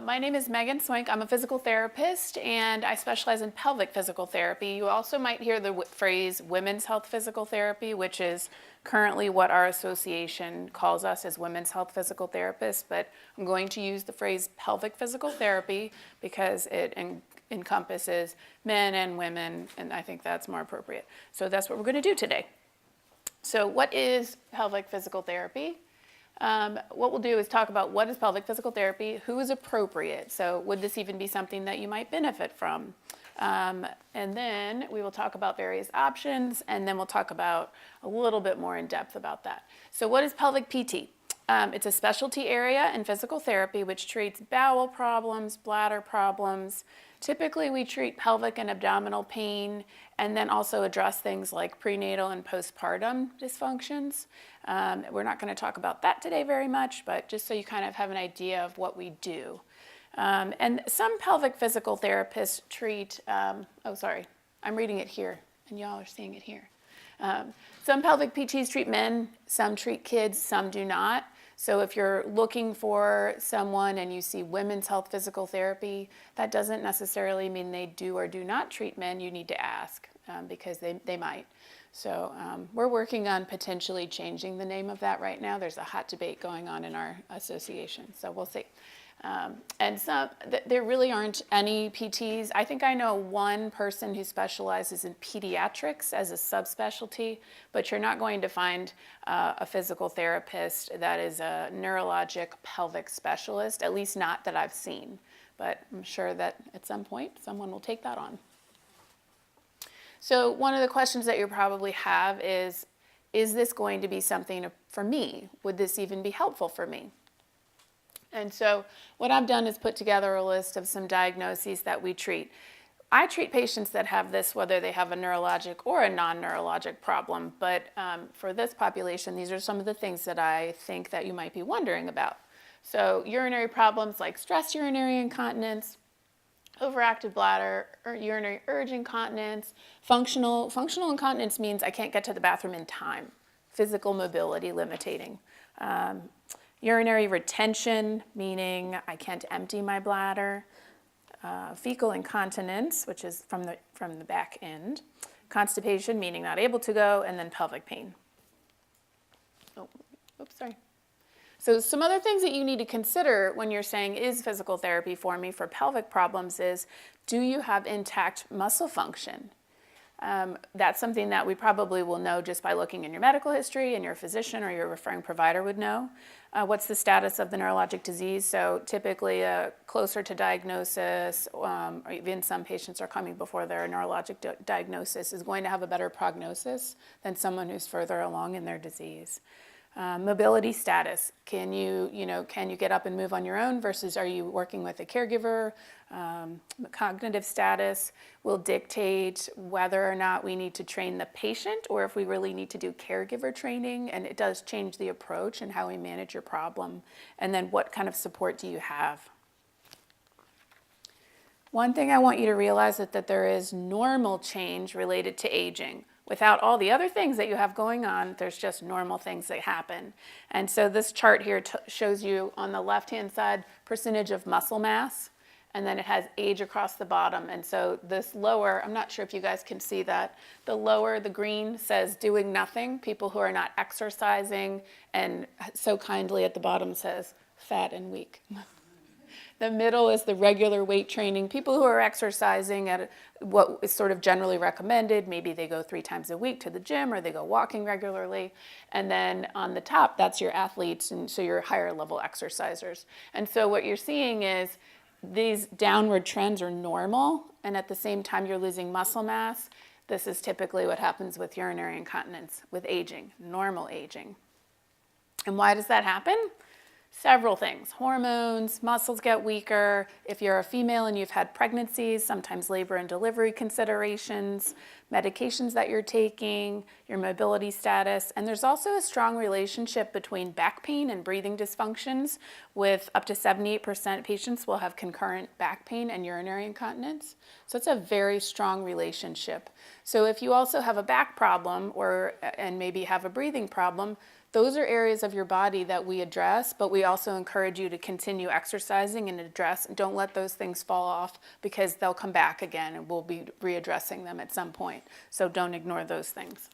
My name is Meghan Swenck. I'm a physical therapist and I specialize in pelvic physical therapy. You also might hear the phrase women's health physical therapy, which is currently what our association calls us as women's health physical therapists, but I'm going to use the phrase pelvic physical therapy because it encompasses men and women, and I think that's more appropriate. So that's what we're going to do today. So what is pelvic physical therapy? What we'll do is talk about what is pelvic physical therapy, who is appropriate, so would this even be something that you might benefit from? And then we will talk about various options, and then we'll talk about a little bit more in depth about that. So what is pelvic PT? It's a specialty area in physical therapy which treats bowel problems, bladder problems. Typically we treat pelvic and abdominal pain and then also address things like prenatal and postpartum dysfunctions. We're not going to talk about that today very much, but just so you kind of have an idea of what we do. And some pelvic physical therapists treat, I'm reading it here and y'all are seeing it here. Some pelvic PTs treat men, some treat kids, some do not. So if you're looking for someone and you see women's health physical therapy, that doesn't necessarily mean they do or do not treat men. You need to ask because they might. So we're working on potentially changing the name of that right now. There's a hot debate going on in our association, so we'll see. And there really aren't any PTs. I think I know one person who specializes in pediatrics as a subspecialty, but you're not going to find a physical therapist that is a neurologic pelvic specialist, at least not that I've seen. But I'm sure that at some point someone will take that on. So one of the questions that you probably have is this going to be something for me? Would this even be helpful for me? And so what I've done is put together a list of some diagnoses that we treat. I treat patients that have this whether they have a neurologic or a non-neurologic problem, but for this population, these are some of the things that I think that you might be wondering about. So urinary problems like stress urinary incontinence, overactive bladder, or urinary urge incontinence. Functional incontinence means I can't get to the bathroom in time, physical mobility limiting. Urinary retention, meaning I can't empty my bladder. Fecal incontinence, which is from the back end. Constipation, meaning not able to go, and then pelvic pain. Oh, oops, sorry. So some other things that you need to consider when you're saying, is physical therapy for me for pelvic problems is, do you have intact muscle function? That's something that we probably will know just by looking in your medical history, and your physician or your referring provider would know. What's the status of the neurologic disease? So typically closer to diagnosis, or even some patients are coming before their neurologic diagnosis, is going to have a better prognosis than someone who's further along in their disease. Mobility status, can you get up and move on your own versus are you working with a caregiver? Cognitive status will dictate whether or not we need to train the patient or if we really need to do caregiver training, and it does change the approach and how we manage your problem. And then what kind of support do you have? One thing I want you to realize is that there is normal change related to aging. Without all the other things that you have going on, there's just normal things that happen. And so this chart here shows you on the left-hand side percentage of muscle mass, and then it has age across the bottom. And so this lower, I'm not sure if you guys can see that, the lower, the green says doing nothing, people who are not exercising, and so kindly at the bottom says fat and weak. The middle is the regular weight training, people who are exercising at what is sort of generally recommended. Maybe they go 3 times a week to the gym or they go walking regularly. And then on the top, that's your athletes, and so your higher level exercisers. And so what you're seeing is these downward trends are normal, and at the same time you're losing muscle mass. This is typically what happens with urinary incontinence, with aging, normal aging. And why does that happen? Several things. Hormones, muscles get weaker. If you're a female and you've had pregnancies, sometimes labor and delivery considerations, medications that you're taking, your mobility status, and there's also a strong relationship between back pain and breathing dysfunctions, with up to 78% of patients will have concurrent back pain and urinary incontinence. So it's a very strong relationship. So if you also have a back problem and maybe have a breathing problem, those are areas of your body that we address, but we also encourage you to continue exercising and address. Don't let those things fall off, because they'll come back again and we'll be readdressing them at some point. So don't ignore those things.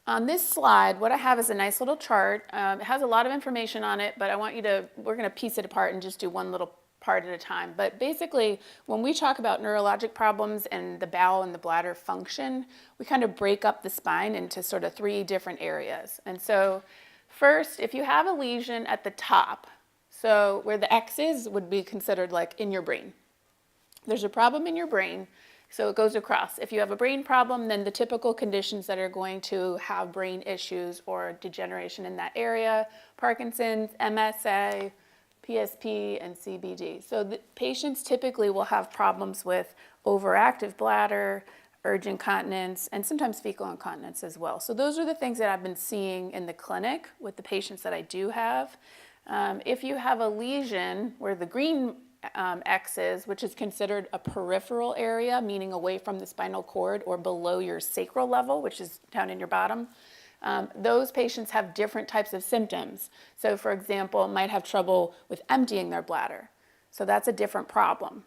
On this slide, what I have is a nice little chart. It has a lot of information on it, but we're going to piece it apart and just do one little part at a time. But basically, when we talk about neurologic problems and the bowel and the bladder function, we kind of break up the spine into sort of 3 different areas. And so first, if you have a lesion at the top, so where the X is would be considered like in your brain. There's a problem in your brain, so it goes across. If you have a brain problem, then the typical conditions that are going to have brain issues or degeneration in that area: Parkinson's, MSA, PSP, and CBD. So the patients typically will have problems with overactive bladder, urge incontinence, and sometimes fecal incontinence as well. So those are the things that I've been seeing in the clinic with the patients that I do have. If you have a lesion where the green X is, which is considered a peripheral area, meaning away from the spinal cord or below your sacral level, which is down in your bottom, those patients have different types of symptoms. So for example, might have trouble with emptying their bladder. So that's a different problem,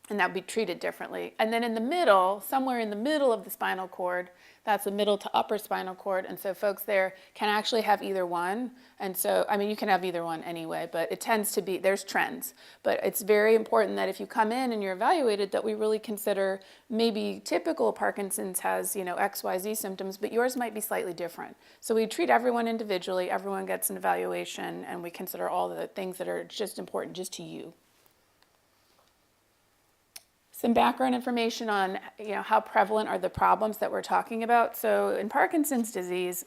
and that would be treated differently. And then in the middle, somewhere in the middle of the spinal cord, that's the middle to upper spinal cord. And so folks there can actually have either one. And so, I mean, you can have either one anyway, but it tends to be, there's trends. But it's very important that if you come in and you're evaluated, that we really consider maybe typical Parkinson's has, XYZ symptoms, but yours might be slightly different. So we treat everyone individually, everyone gets an evaluation, and we consider all the things that are just important just to you. Some background information on how prevalent are the problems that we're talking about. So in Parkinson's disease,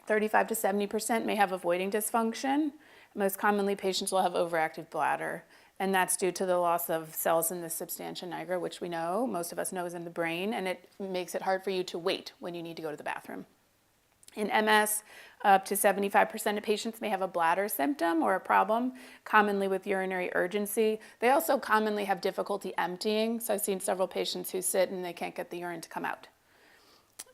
35 to 70% may have avoiding dysfunction. Most commonly, patients will have overactive bladder, and that's due to the loss of cells in the substantia nigra, which we know, most of us know, is in the brain, and it makes it hard for you to wait when you need to go to the bathroom. In MS, up to 75% of patients may have a bladder symptom or a problem, commonly with urinary urgency. They also commonly have difficulty emptying. So I've seen several patients who sit and they can't get the urine to come out.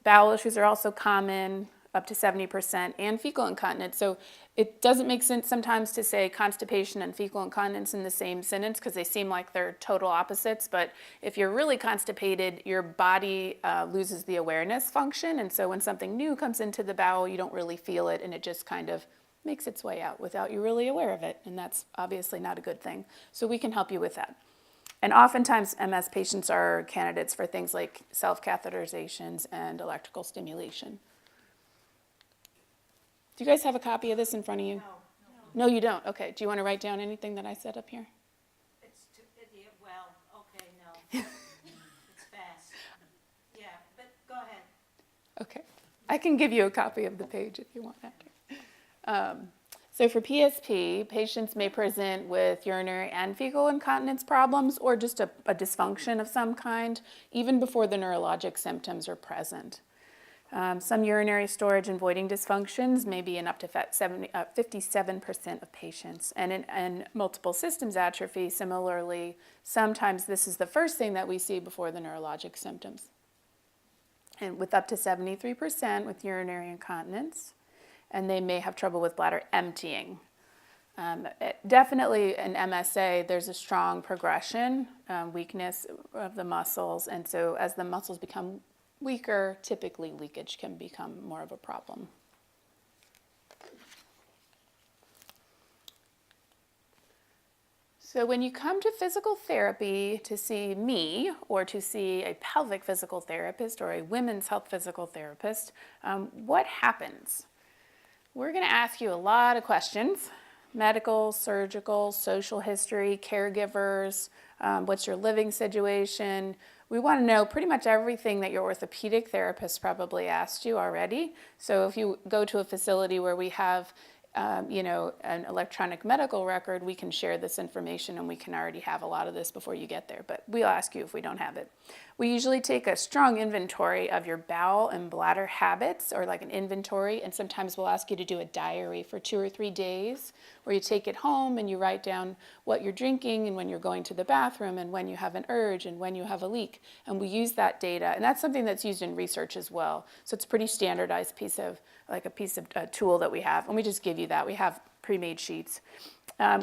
Bowel issues are also common, up to 70%, and fecal incontinence. So it doesn't make sense sometimes to say constipation and fecal incontinence in the same sentence because they seem like they're total opposites. But if you're really constipated, your body loses the awareness function. And so when something new comes into the bowel, you don't really feel it, and it just kind of makes its way out without you really aware of it. And that's obviously not a good thing. So we can help you with that. And oftentimes MS patients are candidates for things like self-catheterizations and electrical stimulation. Do you guys have a copy of this in front of you? No, you don't. Okay. Do you want to write down anything that I said up here? No. It's fast. Yeah, but go ahead. Okay. I can give you a copy of the page if you want after. So for PSP, patients may present with urinary and fecal incontinence problems or just a dysfunction of some kind, even before the neurologic symptoms are present. Some urinary storage and voiding dysfunctions may be in up to 57% of patients. And in multiple systems atrophy, similarly, sometimes this is the first thing that we see before the neurologic symptoms. And with up to 73% with urinary incontinence, and they may have trouble with bladder emptying. Definitely in MSA, there's a strong progression, weakness of the muscles, and so as the muscles become weaker, typically leakage can become more of a problem. So when you come to physical therapy to see me or to see a pelvic physical therapist or a women's health physical therapist, what happens? We're going to ask you a lot of questions: medical, surgical, social history, caregivers, what's your living situation. We want to know pretty much everything that your orthopedic therapist probably asked you already. So if you go to a facility where we have an electronic medical record, we can share this information and we can already have a lot of this before you get there, but we'll ask you if we don't have it. We usually take a strong inventory of your bowel and bladder habits, or like an inventory, and sometimes we'll ask you to do a diary for 2 or 3 days where you take it home and you write down what you're drinking and when you're going to the bathroom and when you have an urge and when you have a leak. And we use that data, and that's something that's used in research as well. So it's a pretty standardized piece of tool that we have, and we just give you that. We have pre-made sheets.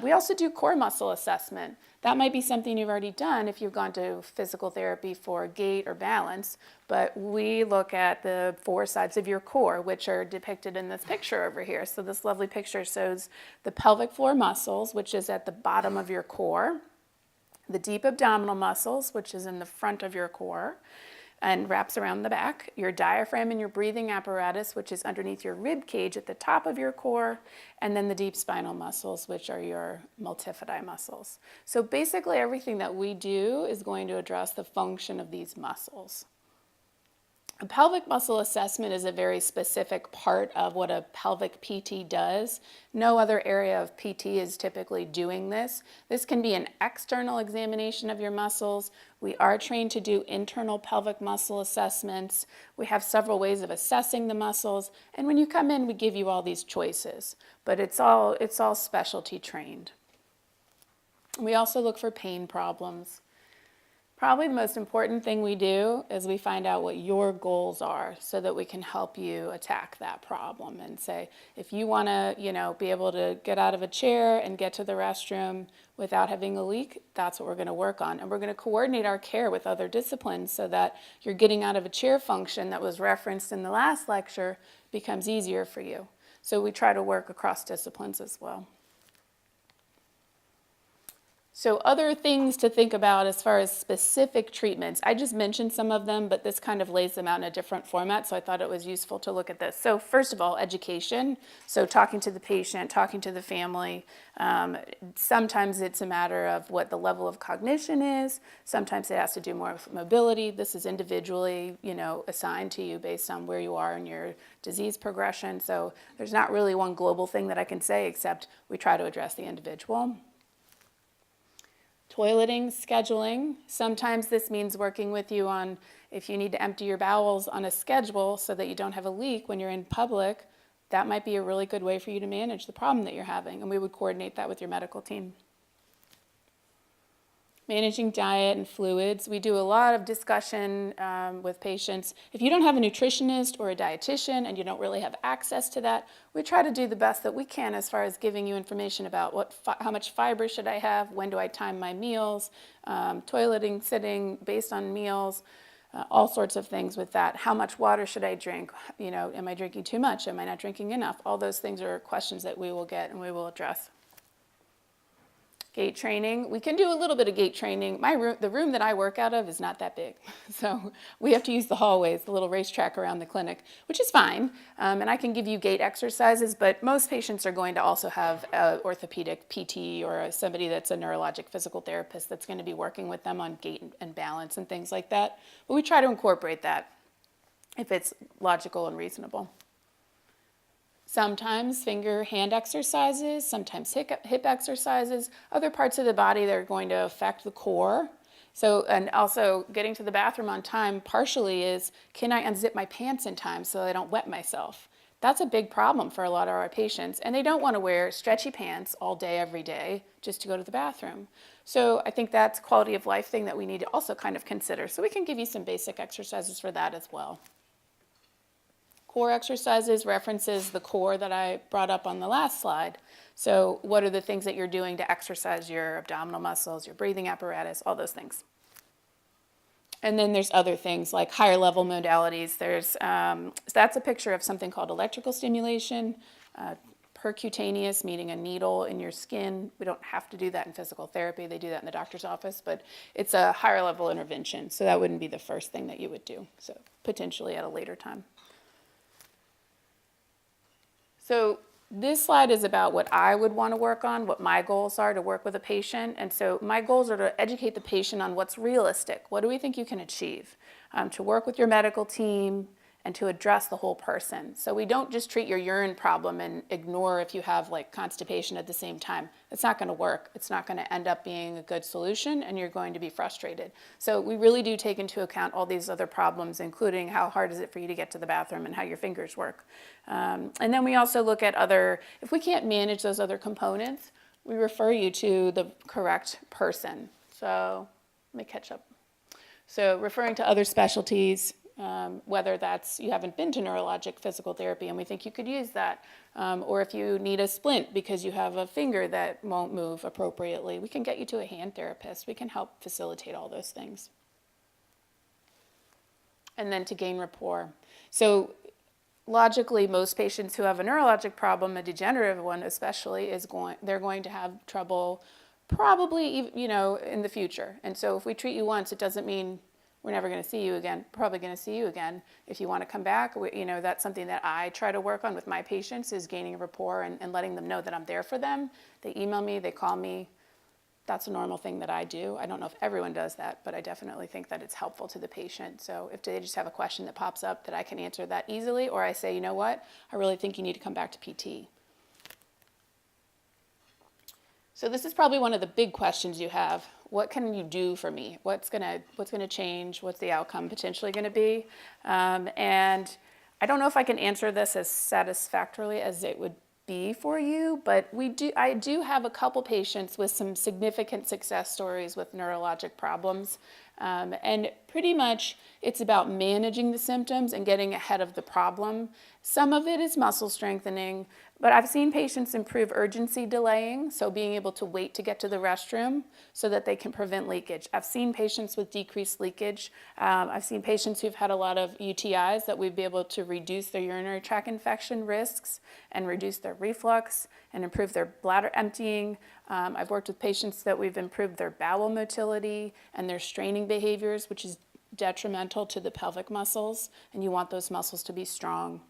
We also do core muscle assessment. That might be something you've already done if you've gone to physical therapy for gait or balance, but we look at the 4 sides of your core, which are depicted in this picture over here. So this lovely picture shows the pelvic floor muscles, which is at the bottom of your core, the deep abdominal muscles, which is in the front of your core and wraps around the back, your diaphragm and your breathing apparatus, which is underneath your rib cage at the top of your core, and then the deep spinal muscles, which are your multifidi muscles. So basically everything that we do is going to address the function of these muscles. A pelvic muscle assessment is a very specific part of what a pelvic PT does. No other area of PT is typically doing this. This can be an external examination of your muscles. We are trained to do internal pelvic muscle assessments. We have several ways of assessing the muscles, and when you come in, we give you all these choices, but it's all specialty trained. We also look for pain problems. Probably the most important thing we do is we find out what your goals are so that we can help you attack that problem and say, if you want to, be able to get out of a chair and get to the restroom without having a leak, that's what we're going to work on. And we're going to coordinate our care with other disciplines so that your getting out of a chair function that was referenced in the last lecture becomes easier for you. So we try to work across disciplines as well. So other things to think about as far as specific treatments. I just mentioned some of them, but this kind of lays them out in a different format, so I thought it was useful to look at this. So first of all, education. So talking to the patient, talking to the family. Sometimes it's a matter of what the level of cognition is. Sometimes it has to do more with mobility. This is individually, assigned to you based on where you are in your disease progression. So there's not really one global thing that I can say, except we try to address the individual. Toileting, scheduling. Sometimes this means working with you on if you need to empty your bowels on a schedule so that you don't have a leak when you're in public. That might be a really good way for you to manage the problem that you're having, and we would coordinate that with your medical team. Managing diet and fluids. We do a lot of discussion with patients. If you don't have a nutritionist or a dietitian and you don't really have access to that, we try to do the best that we can as far as giving you information about how much fiber should I have, when do I time my meals, toileting, sitting based on meals, all sorts of things with that. How much water should I drink? Am I drinking too much? Am I not drinking enough? All those things are questions that we will get and we will address. Gait training. We can do a little bit of gait training. The room that I work out of is not that big. So we have to use the hallways, the little racetrack around the clinic, which is fine. And I can give you gait exercises, but most patients are going to also have an orthopedic PT or somebody that's a neurologic physical therapist that's going to be working with them on gait and balance and things like that. But we try to incorporate that if it's logical and reasonable. Sometimes hand exercises, sometimes hip exercises, other parts of the body that are going to affect the core. So, and also getting to the bathroom on time partially is, can I unzip my pants in time so I don't wet myself? That's a big problem for a lot of our patients, and they don't want to wear stretchy pants all day, every day, just to go to the bathroom. So I think that's a quality of life thing that we need to also kind of consider. So we can give you some basic exercises for that as well. Core exercises references the core that I brought up on the last slide. So what are the things that you're doing to exercise your abdominal muscles, your breathing apparatus, all those things. And then there's other things like higher level modalities. That's a picture of something called electrical stimulation, percutaneous, meaning a needle in your skin. We don't have to do that in physical therapy. They do that in the doctor's office, but it's a higher level intervention. So that wouldn't be the first thing that you would do. So potentially at a later time. So this slide is about what I would want to work on, what my goals are to work with a patient. And so my goals are to educate the patient on what's realistic. What do we think you can achieve? To work with your medical team and to address the whole person. So we don't just treat your urine problem and ignore if you have like constipation at the same time. It's not going to work. It's not going to end up being a good solution, and you're going to be frustrated. So we really do take into account all these other problems, including how hard is it for you to get to the bathroom and how your fingers work. And then we also look at if we can't manage those other components, we refer you to the correct person. So let me catch up. So referring to other specialties, whether that's you haven't been to neurologic physical therapy and we think you could use that, or if you need a splint because you have a finger that won't move appropriately, we can get you to a hand therapist. We can help facilitate all those things. And then to gain rapport. So logically, most patients who have a neurologic problem, a degenerative one especially, they're going to have trouble probably, in the future. And so if we treat you once, it doesn't mean we're never going to see you again. Probably going to see you again. If you want to come back, that's something that I try to work on with my patients, is gaining a rapport and letting them know that I'm there for them. They email me, they call me. That's a normal thing that I do. I don't know if everyone does that, but I definitely think that it's helpful to the patient. So if they just have a question that pops up, that I can answer that easily, or I say, you know what, I really think you need to come back to PT. So this is probably one of the big questions you have. What can you do for me? What's gonna change? What's the outcome potentially gonna be? And I don't know if I can answer this as satisfactorily as it would be for you, but I do have a couple patients with some significant success stories with neurologic problems. And pretty much it's about managing the symptoms and getting ahead of the problem. Some of it is muscle strengthening, but I've seen patients improve urgency delaying, so being able to wait to get to the restroom so that they can prevent leakage. I've seen patients with decreased leakage. I've seen patients who've had a lot of UTIs that we'd be able to reduce their urinary tract infection risks and reduce their reflux and improve their bladder emptying. I've worked with patients that we've improved their bowel motility and their straining behaviors, which is detrimental to the pelvic muscles, and you want those muscles to be strong.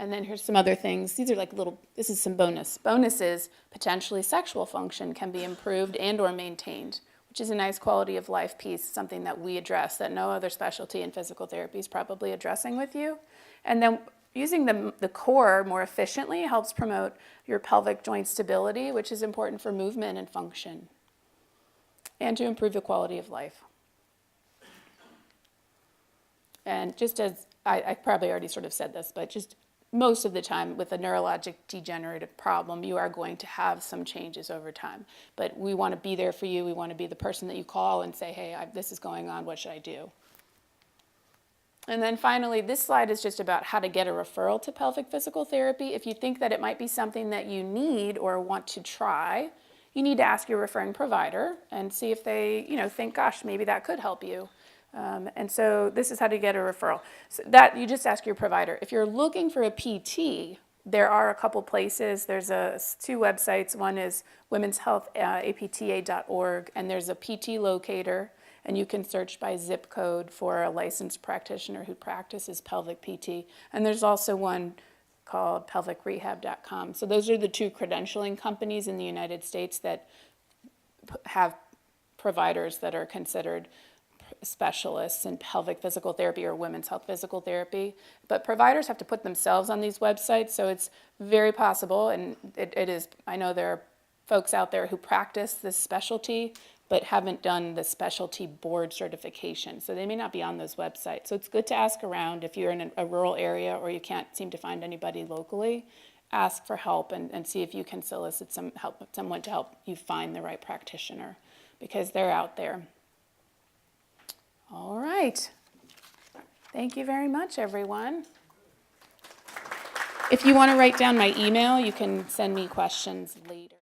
And then here's some other things. These are like this is some bonuses. Potentially sexual function can be improved and or maintained, which is a nice quality of life piece, something that we address that no other specialty in physical therapy is probably addressing with you. And then using the core more efficiently helps promote your pelvic joint stability, which is important for movement and function, and to improve the quality of life. And just as I probably already sort of said this, but just most of the time with a neurologic degenerative problem, you are going to have some changes over time. But we want to be there for you. We want to be the person that you call and say, hey, this is going on. What should I do? And then finally, this slide is just about how to get a referral to pelvic physical therapy. If you think that it might be something that you need or want to try, you need to ask your referring provider and see if they, think, gosh, maybe that could help you. And so this is how to get a referral. So that you just ask your provider. If you're looking for a PT, there are a couple places. There's two websites. One is womenshealthapta.org, and there's a PT locator, and you can search by zip code for a licensed practitioner who practices pelvic PT. And there's also one called pelvicrehab.com. So those are the two credentialing companies in the United States that have providers that are considered specialists in pelvic physical therapy or women's health physical therapy. But providers have to put themselves on these websites, so it's very possible, and it is, I know there are folks out there who practice this specialty but haven't done the specialty board certification, so they may not be on those websites. So it's good to ask around if you're in a rural area or you can't seem to find anybody locally. Ask for help and see if you can solicit some help, someone to help you find the right practitioner, because they're out there. All right. Thank you very much, everyone. If you want to write down my email, you can send me questions later.